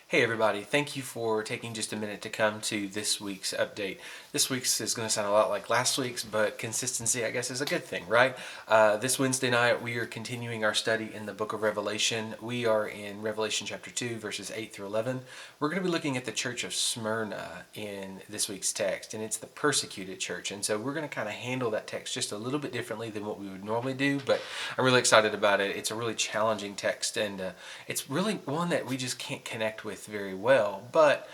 Hey everybody, thank you for taking just a minute to come to this week's update. This week's is going to sound a lot like last week's, but consistency, I guess, is a good thing, right? This Wednesday night, we are continuing our study in the book of Revelation. We are in Revelation chapter 2, verses 8 through 11. We're going to be looking at the church of Smyrna in this week's text, and it's the persecuted church. And so we're going to kind of handle that text just a little bit differently than what we would normally do, but I'm really excited about it. It's a really challenging text, and it's really one that we just can't connect with very well, but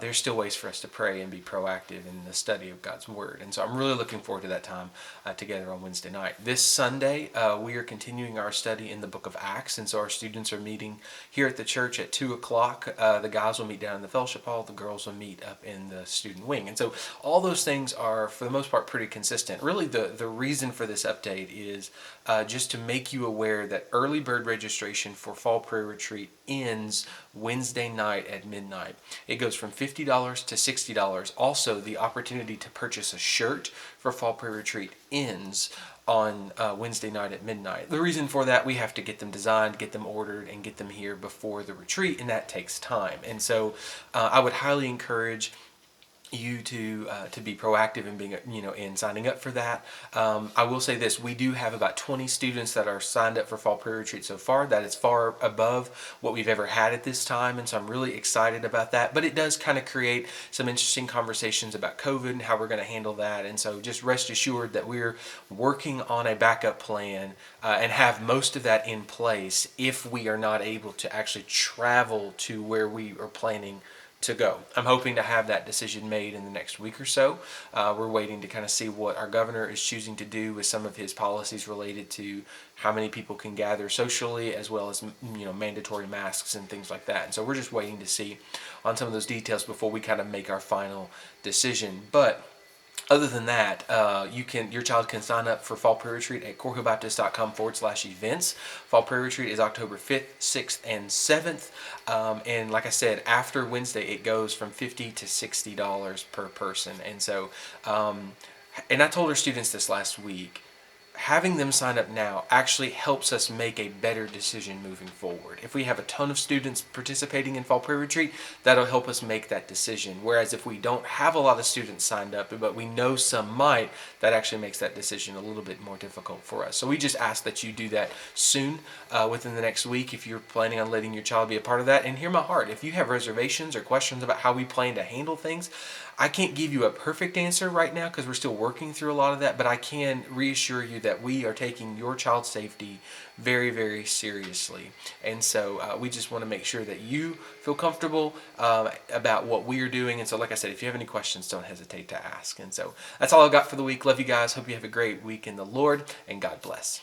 there's still ways for us to pray and be proactive in the study of God's Word. And so I'm really looking forward to that time together on Wednesday night. This Sunday, we are continuing our study in the book of Acts, and so our students are meeting here at the church at 2 o'clock. The guys will meet down in the fellowship hall, the girls will meet up in the student wing. And so all those things are, for the most part, pretty consistent. Really, the reason for this update is just to make you aware that early bird registration for Fall Prairie Retreat ends Wednesday night at midnight. It goes from $50 to $60. Also, the opportunity to purchase a shirt for Fall Prairie Retreat ends on Wednesday night at midnight. The reason for that, we have to get them designed, get them ordered, and get them here before the retreat, and that takes time. And so I would highly encourage you to be proactive in being in signing up for that. I will say this: we do have about 20 students that are signed up for Fall Prairie Retreat so far. That is far above what we've ever had at this time, and so I'm really excited about that. But it does kind of create some interesting conversations about COVID and how we're going to handle that. And so just rest assured that we're working on a backup plan and have most of that in place if we are not able to actually travel to where we are planning to go. I'm hoping to have that decision made in the next week or so. We're waiting to kind of see what our governor is choosing to do with some of his policies related to how many people can gather socially, as well as mandatory masks and things like that. And so we're just waiting to see on some of those details before we kind of make our final decision. But other than that, your child can sign up for Fall Prairie Retreat at corehillbaptist.com/events. Fall Prairie Retreat is October 5th, 6th, and 7th. And like I said, after Wednesday, it goes from $50 to $60 per person. And so, and I told our students this last week, having them sign up now actually helps us make a better decision moving forward. If we have a ton of students participating in Fall Prairie Retreat, that'll help us make that decision. Whereas if we don't have a lot of students signed up, but we know some might, that actually makes that decision a little bit more difficult for us. So we just ask that you do that soon, within the next week, if you're planning on letting your child be a part of that. And hear my heart, if you have reservations or questions about how we plan to handle things, I can't give you a perfect answer right now because we're still working through a lot of that, but I can reassure you that we are taking your child's safety very, very seriously. And so we just want to make sure that you feel comfortable about what we are doing. And so, like I said, if you have any questions, don't hesitate to ask. And so that's all I've got for the week. Love you guys. Hope you have a great week in the Lord, and God bless.